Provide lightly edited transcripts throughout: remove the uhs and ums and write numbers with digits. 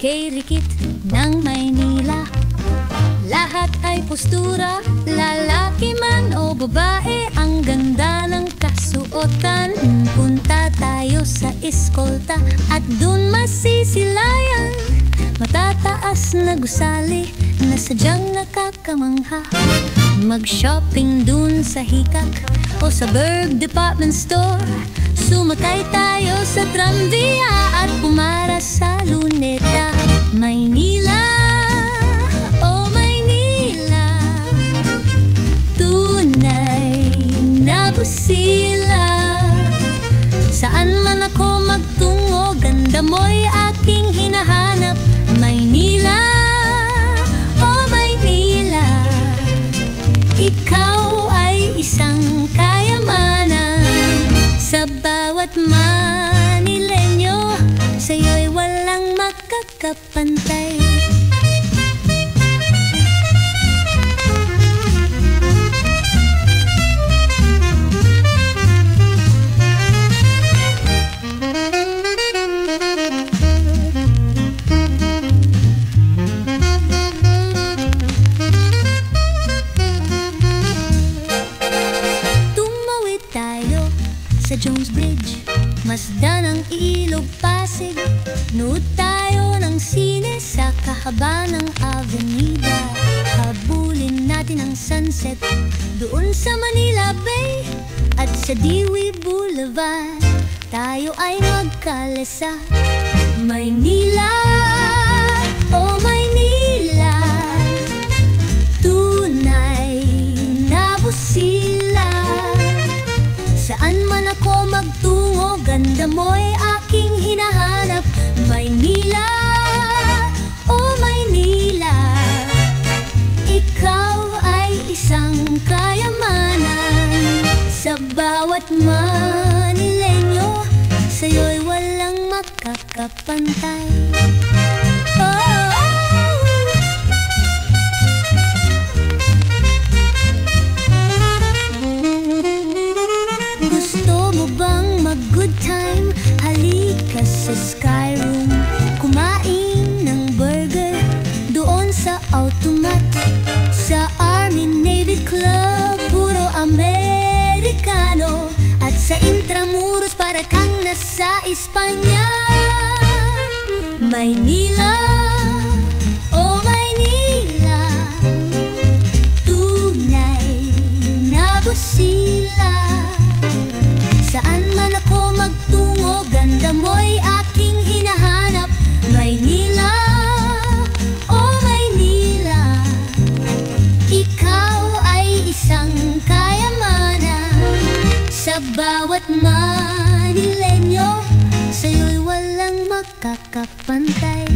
kay Rikit ng Maynila. Lahat ay postura, lalaki man o babae, ang ganda ng kasuotan. Punta tayo sa eskolta at dun masisilayan. Matataas na gusali na sadyang nakakamangha. Mag-shopping dun sa Hikak o sa Berg Department Store. Sumakay tayo sa tramvia at pumara sa Luneta. Maynila, oh Maynila, tunay na busila. Saan man ako magtungo, ganda mo'y aking hinahanap. Maynila, oh Maynila, ikaw ay isang kayamanan. Sa bawat Manileño, sa'yo'y walang makakapantay. Sa Jones Bridge, masdan ang Ilog Pasig. Nood tayo ng sine sa kahaba ng avenida. Habulin natin ang sunset doon sa Manila Bay. At sa Dewey Boulevard, tayo ay magkalesa. Maynila, oh Maynila, tunay na busila. Saan man ako magtungo, ganda mo'y aking hinahanap. Maynila, oh Maynila, ikaw ay isang kayamanan. Sa bawat Manileño, sa'yo'y walang makakapantay. Good time, halika sa Sky Room. Kumain ng burger doon sa Automat. Sa Army Navy Club, puro Amerikano. At sa Intramuros, para kang nasa Espanya. Maynila, oh Maynila, tunay na busila. Saan man ako magtungo, ganda mo'y aking hinahanap. Maynila, oh Maynila, ikaw ay isang kayamanan. Sa bawat Manileño, sa'yo'y walang makakapantay.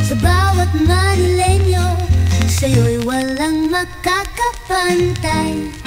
Sa bawat Manileño, sa'yo'y walang makakapantay.